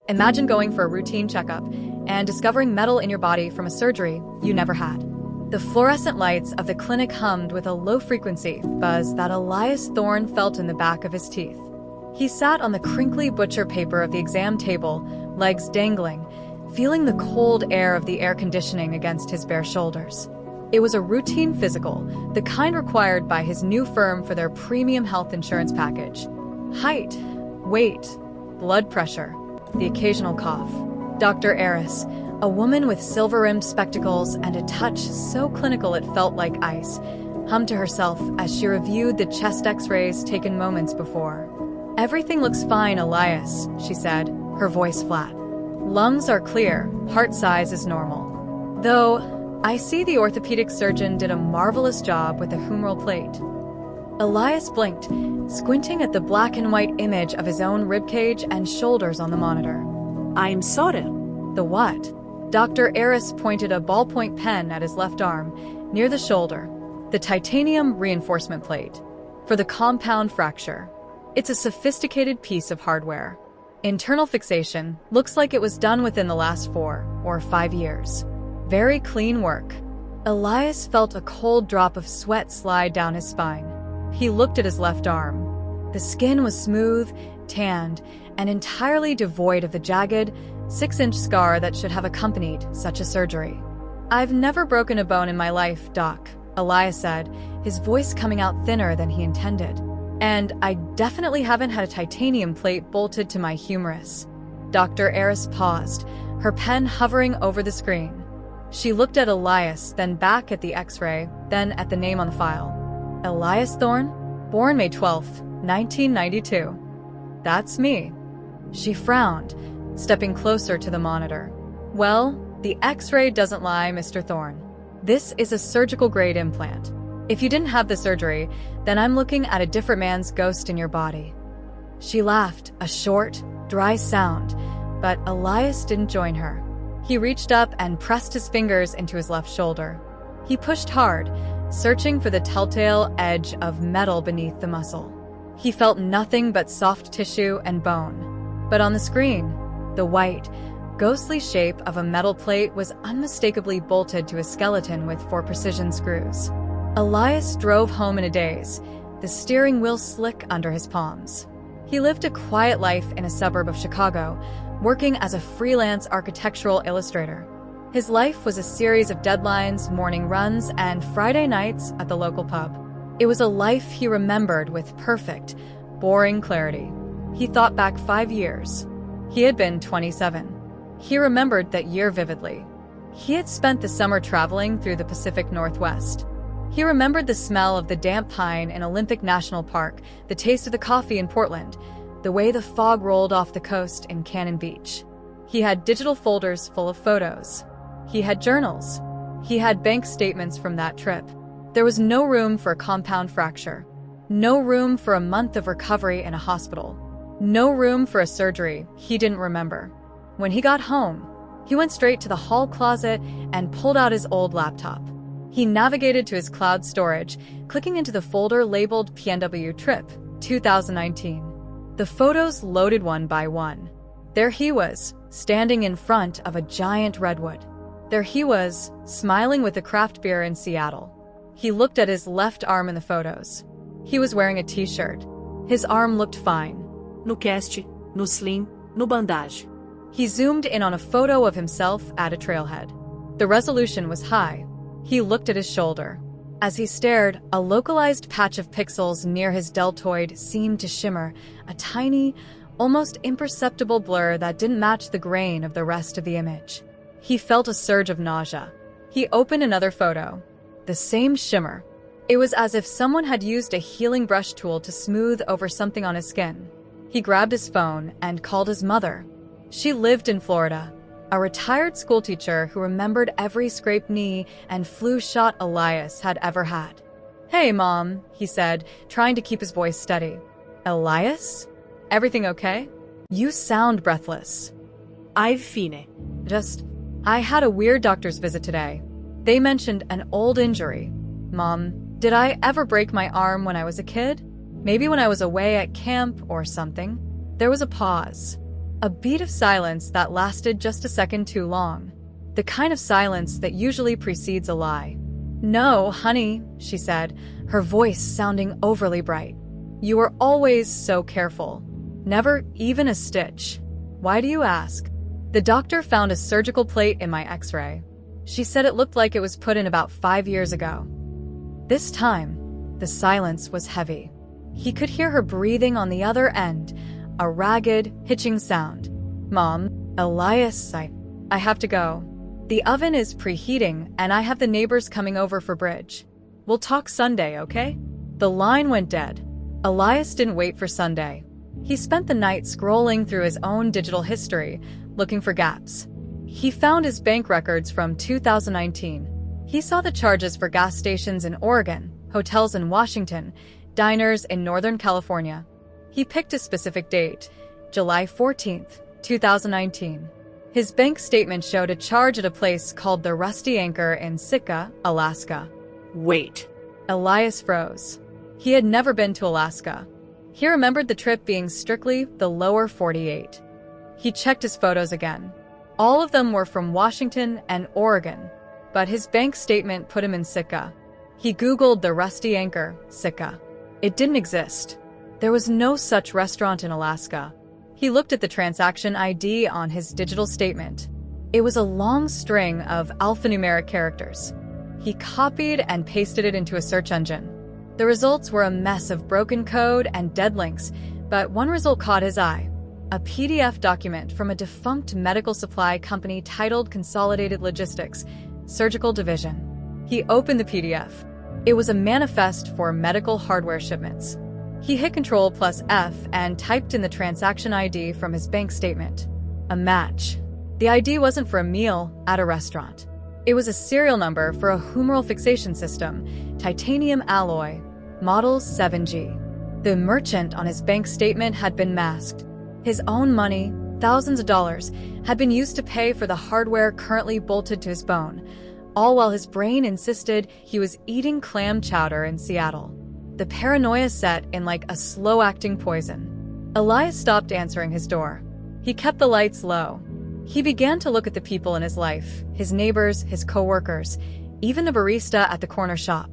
Imagine going for a routine checkup and discovering metal in your body from a surgery you never had. The fluorescent lights of the clinic hummed with a low-frequency buzz that Elias Thorne felt in the back of his teeth. He sat on the crinkly butcher paper of the exam table, legs dangling, feeling the cold air of the air conditioning against his bare shoulders. It was a routine physical, the kind required by his new firm for their premium health insurance package. Height, weight, blood pressure, the occasional cough. Dr. Eris, a woman with silver-rimmed spectacles and a touch so clinical it felt like ice, hummed to herself as she reviewed the chest x-rays taken moments before. "Everything looks fine, Elias," she said, her voice flat. "Lungs are clear, heart size is normal. Though, I see the orthopedic surgeon did a marvelous job with the humeral plate." Elias blinked, squinting at the black and white image of his own ribcage and shoulders on the monitor. I'm sorry. The what? Dr. Eris pointed a ballpoint pen at his left arm, near the shoulder. The titanium reinforcement plate. For the compound fracture. It's a sophisticated piece of hardware. Internal fixation looks like it was done within the last 4 or 5 years. Very clean work. Elias felt a cold drop of sweat slide down his spine. He looked at his left arm. The skin was smooth, tanned, and entirely devoid of the jagged, 6-inch scar that should have accompanied such a surgery. "I've never broken a bone in my life, Doc," Elias said, his voice coming out thinner than he intended. "And I definitely haven't had a titanium plate bolted to my humerus." Dr. Eris paused, her pen hovering over the screen. She looked at Elias, then back at the x-ray, then at the name on the file. "Elias Thorne? Born May 12th, 1992. That's me." She frowned, stepping closer to the monitor. "Well, the x-ray doesn't lie, Mr. Thorne. This is a surgical-grade implant. If you didn't have the surgery, then I'm looking at a different man's ghost in your body." She laughed, a short, dry sound, but Elias didn't join her. He reached up and pressed his fingers into his left shoulder. He pushed hard, searching for the telltale edge of metal beneath the muscle. He felt nothing but soft tissue and bone. But on the screen, the white, ghostly shape of a metal plate was unmistakably bolted to a skeleton with 4 precision screws. Elias drove home in a daze, the steering wheel slick under his palms. He lived a quiet life in a suburb of Chicago, working as a freelance architectural illustrator. His life was a series of deadlines, morning runs, and Friday nights at the local pub. It was a life he remembered with perfect, boring clarity. He thought back 5 years. He had been 27. He remembered that year vividly. He had spent the summer traveling through the Pacific Northwest. He remembered the smell of the damp pine in Olympic National Park, the taste of the coffee in Portland, the way the fog rolled off the coast in Cannon Beach. He had digital folders full of photos. He had journals. He had bank statements from that trip. There was no room for a compound fracture. No room for a month of recovery in a hospital. No room for a surgery he didn't remember. When he got home, he went straight to the hall closet and pulled out his old laptop. He navigated to his cloud storage, clicking into the folder labeled PNW Trip 2019. The photos loaded one by one. There he was, standing in front of a giant redwood. There he was, smiling with a craft beer in Seattle. He looked at his left arm in the photos. He was wearing a t-shirt. His arm looked fine. No cast, no slim, no bandage. He zoomed in on a photo of himself at a trailhead. The resolution was high. He looked at his shoulder. As he stared, a localized patch of pixels near his deltoid seemed to shimmer, a tiny, almost imperceptible blur that didn't match the grain of the rest of the image. He felt a surge of nausea. He opened another photo. The same shimmer. It was as if someone had used a healing brush tool to smooth over something on his skin. He grabbed his phone and called his mother. She lived in Florida, a retired schoolteacher who remembered every scraped knee and flu shot Elias had ever had. "Hey, Mom," he said, trying to keep his voice steady. "Elias? Everything okay? You sound breathless." I've fine. I had a weird doctor's visit today. They mentioned an old injury. Mom, did I ever break my arm when I was a kid? Maybe when I was away at camp or something?" There was a pause. A beat of silence that lasted just a second too long. The kind of silence that usually precedes a lie. "No, honey," she said, her voice sounding overly bright. "You were always so careful. Never even a stitch. Why do you ask?" The doctor found a surgical plate in my x-ray. She said it looked like it was put in about 5 years ago. This time, the silence was heavy. He could hear her breathing on the other end, a ragged, hitching sound. "Mom, Elias, I have to go. The oven is preheating and I have the neighbors coming over for bridge. We'll talk Sunday, okay?" The line went dead. Elias didn't wait for Sunday. He spent the night scrolling through his own digital history, looking for gaps. He found his bank records from 2019. He saw the charges for gas stations in Oregon, hotels in Washington, diners in Northern California. He picked a specific date, July 14th, 2019. His bank statement showed a charge at a place called the Rusty Anchor in Sitka, Alaska. Wait. Elias froze. He had never been to Alaska. He remembered the trip being strictly the lower 48. He checked his photos again. All of them were from Washington and Oregon, but his bank statement put him in Sitka. He Googled the Rusty Anchor, Sitka. It didn't exist. There was no such restaurant in Alaska. He looked at the transaction ID on his digital statement. It was a long string of alphanumeric characters. He copied and pasted it into a search engine. The results were a mess of broken code and dead links, but one result caught his eye. A PDF document from a defunct medical supply company titled Consolidated Logistics, Surgical Division. He opened the PDF. It was a manifest for medical hardware shipments. He hit Ctrl+F and typed in the transaction ID from his bank statement. A match. The ID wasn't for a meal at a restaurant. It was a serial number for a humeral fixation system, titanium alloy, model 7G. The merchant on his bank statement had been masked. His own money, thousands of dollars, had been used to pay for the hardware currently bolted to his bone, all while his brain insisted he was eating clam chowder in Seattle. The paranoia set in like a slow-acting poison. Elias stopped answering his door. He kept the lights low. He began to look at the people in his life, his neighbors, his coworkers, even the barista at the corner shop,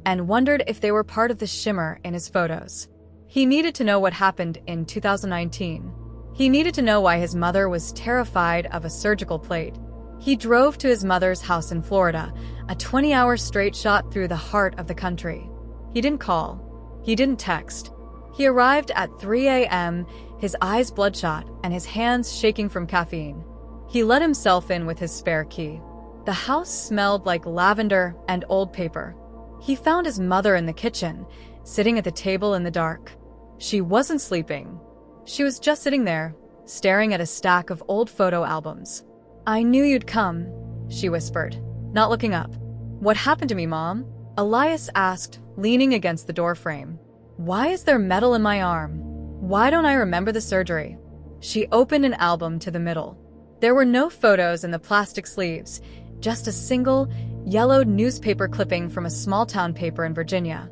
and wondered if they were part of the shimmer in his photos. He needed to know what happened in 2019. He needed to know why his mother was terrified of a surgical plate. He drove to his mother's house in Florida, a 20-hour straight shot through the heart of the country. He didn't call. He didn't text. He arrived at 3 a.m., his eyes bloodshot and his hands shaking from caffeine. He let himself in with his spare key. The house smelled like lavender and old paper. He found his mother in the kitchen, sitting at the table in the dark. She wasn't sleeping. She was just sitting there, staring at a stack of old photo albums. "I knew you'd come," she whispered, not looking up. "What happened to me, Mom?" Elias asked, leaning against the doorframe. "Why is there metal in my arm? Why don't I remember the surgery?" She opened an album to the middle. There were no photos in the plastic sleeves, just a single, yellowed newspaper clipping from a small-town paper in Virginia.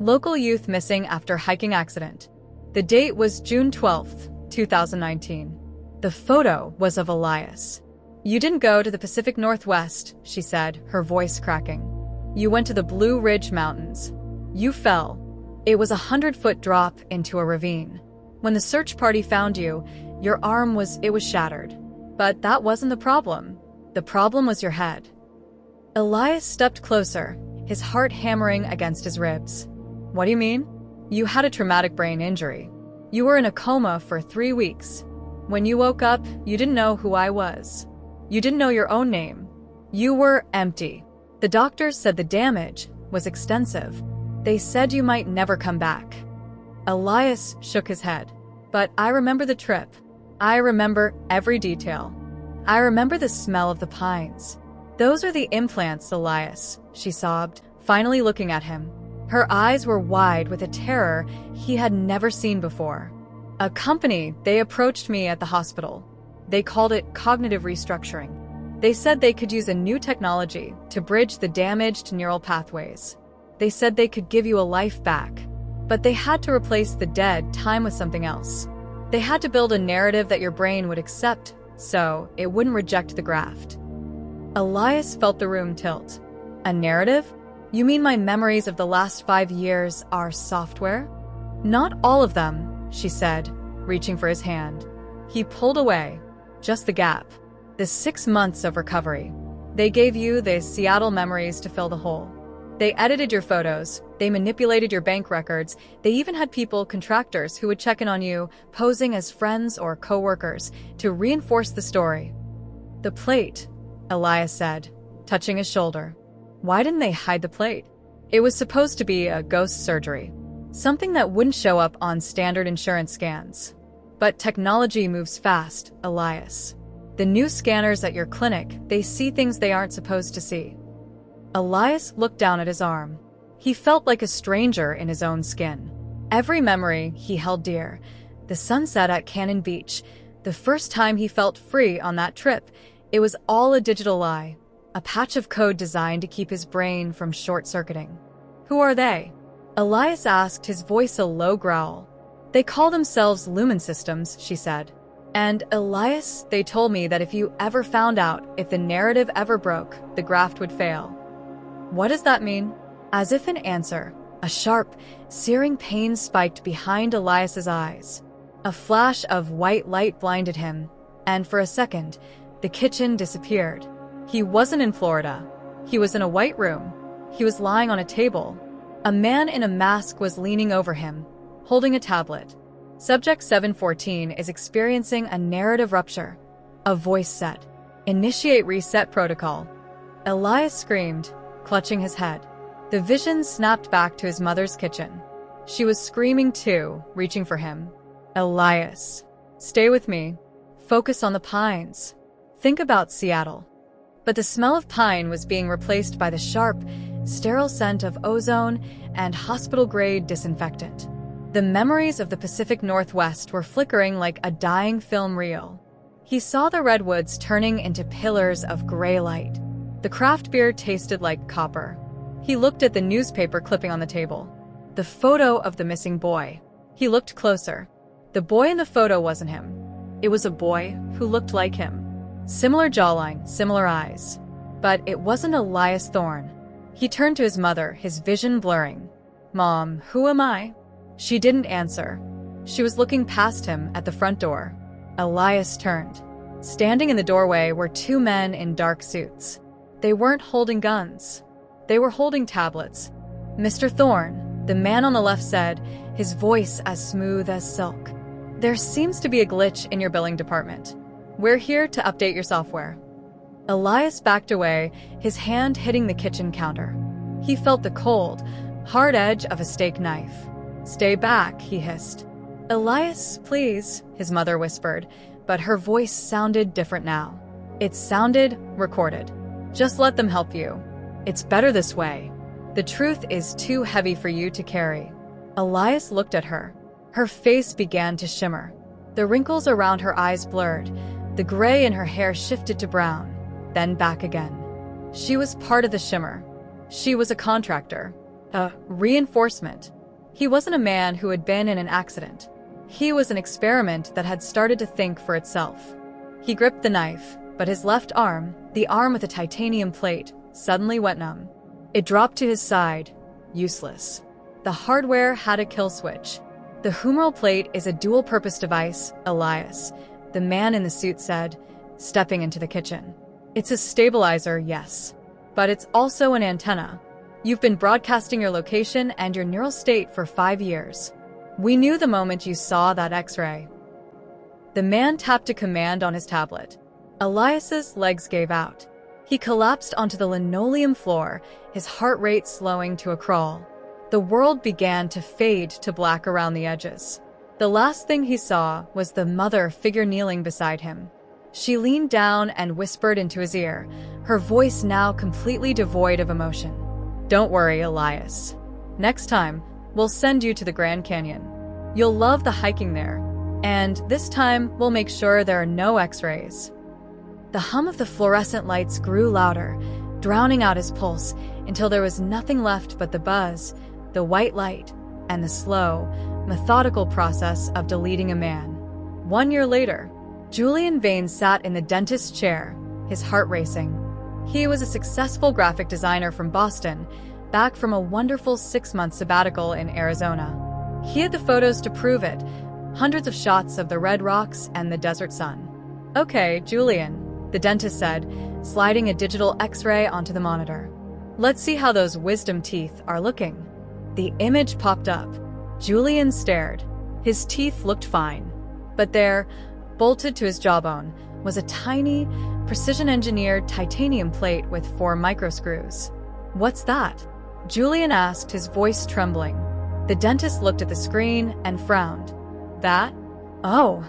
Local youth missing after hiking accident. The date was June 12th, 2019. The photo was of Elias. "You didn't go to the Pacific Northwest," she said, her voice cracking. "You went to the Blue Ridge Mountains. You fell. It was a 100-foot drop into a ravine. When the search party found you, your arm was shattered. But that wasn't the problem. The problem was your head." Elias stepped closer, his heart hammering against his ribs. "What do you mean?" "You had a traumatic brain injury. You were in a coma for 3 weeks. When you woke up, you didn't know who I was. You didn't know your own name. You were empty. The doctors said the damage was extensive. They said you might never come back." Elias shook his head. "But I remember the trip. I remember every detail. I remember the smell of the pines." "Those are the implants, Elias," she sobbed, finally looking at him. Her eyes were wide with a terror he had never seen before. "A company, they approached me at the hospital. They called it cognitive restructuring. They said they could use a new technology to bridge the damaged neural pathways. They said they could give you a life back, but they had to replace the dead time with something else. They had to build a narrative that your brain would accept, so it wouldn't reject the graft. Elias felt the room tilt. A narrative? You mean my memories of the last 5 years are software? Not all of them, she said, reaching for his hand. He pulled away. Just the gap. The 6 months of recovery. They gave you the Seattle memories to fill the hole. They edited your photos. They manipulated your bank records. They even had people, contractors, who would check in on you, posing as friends or co-workers, to reinforce the story. The plate, Elias said, touching his shoulder. Why didn't they hide the plate? It was supposed to be a ghost surgery. Something that wouldn't show up on standard insurance scans. But technology moves fast, Elias. The new scanners at your clinic, they see things they aren't supposed to see. Elias looked down at his arm. He felt like a stranger in his own skin. Every memory he held dear. The sunset at Cannon Beach. The first time he felt free on that trip. It was all a digital lie. A patch of code designed to keep his brain from short-circuiting. Who are they? Elias asked, his voice a low growl. They call themselves Lumen Systems, she said. And Elias, they told me that if you ever found out, if the narrative ever broke, the graft would fail. What does that mean? As if in answer, a sharp, searing pain spiked behind Elias's eyes. A flash of white light blinded him, and for a second, the kitchen disappeared. He wasn't in Florida. He was in a white room. He was lying on a table. A man in a mask was leaning over him, holding a tablet. Subject 714 is experiencing a narrative rupture. A voice said, "Initiate reset protocol." Elias screamed, clutching his head. The vision snapped back to his mother's kitchen. She was screaming too, reaching for him. Elias, stay with me. Focus on the pines. Think about Seattle. But the smell of pine was being replaced by the sharp, sterile scent of ozone and hospital-grade disinfectant. The memories of the Pacific Northwest were flickering like a dying film reel. He saw the redwoods turning into pillars of gray light. The craft beer tasted like copper. He looked at the newspaper clipping on the table. The photo of the missing boy. He looked closer. The boy in the photo wasn't him. It was a boy who looked like him. Similar jawline, similar eyes. But it wasn't Elias Thorne. He turned to his mother, his vision blurring. "Mom, who am I?" She didn't answer. She was looking past him at the front door. Elias turned. Standing in the doorway were 2 men in dark suits. They weren't holding guns. They were holding tablets. "Mr. Thorne," the man on the left said, his voice as smooth as silk. "There seems to be a glitch in your billing department. We're here to update your software." Elias backed away, his hand hitting the kitchen counter. He felt the cold, hard edge of a steak knife. "Stay back," he hissed. "Elias, please," his mother whispered, but her voice sounded different now. It sounded recorded. "Just let them help you. It's better this way. The truth is too heavy for you to carry." Elias looked at her. Her face began to shimmer. The wrinkles around her eyes blurred. The gray in her hair shifted to brown, then back again. She was part of the shimmer. She was a contractor. A reinforcement. He wasn't a man who had been in an accident. He was an experiment that had started to think for itself. He gripped the knife, but his left arm, the arm with a titanium plate, suddenly went numb. It dropped to his side, useless. The hardware had a kill switch. "The humeral plate is a dual-purpose device, Elias," the man in the suit said, stepping into the kitchen. "It's a stabilizer, yes. But it's also an antenna. You've been broadcasting your location and your neural state for 5 years. We knew the moment you saw that X-ray." The man tapped a command on his tablet. Elias's legs gave out. He collapsed onto the linoleum floor, his heart rate slowing to a crawl. The world began to fade to black around the edges. The last thing he saw was the mother figure kneeling beside him. She leaned down and whispered into his ear, her voice now completely devoid of emotion. "Don't worry, Elias. Next time, we'll send you to the Grand Canyon. You'll love the hiking there. And this time, we'll make sure there are no X-rays." The hum of the fluorescent lights grew louder, drowning out his pulse until there was nothing left but the buzz, the white light, and the slow, methodical process of deleting a man. 1 year later, Julian Vane sat in the dentist's chair, his heart racing. He was a successful graphic designer from Boston, back from a wonderful 6-month sabbatical in Arizona. He had the photos to prove it, hundreds of shots of the red rocks and the desert sun. "Okay, Julian," the dentist said, sliding a digital X-ray onto the monitor. "Let's see how those wisdom teeth are looking." The image popped up. Julian stared. His teeth looked fine. But there, bolted to his jawbone, was a tiny, precision-engineered titanium plate with 4 microscrews. "What's that?" Julian asked, his voice trembling. The dentist looked at the screen and frowned. "That? Oh,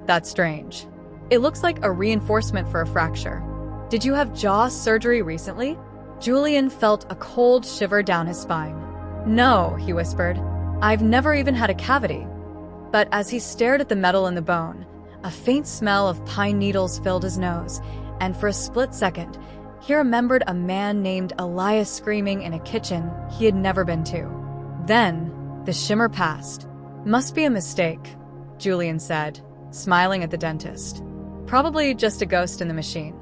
that's strange. It looks like a reinforcement for a fracture. Did you have jaw surgery recently?" Julian felt a cold shiver down his spine. "No," he whispered. "I've never even had a cavity." But as he stared at the metal in the bone, a faint smell of pine needles filled his nose, and for a split second, he remembered a man named Elias screaming in a kitchen he had never been to. Then, the shimmer passed. "Must be a mistake," Julian said, smiling at the dentist. "Probably just a ghost in the machine."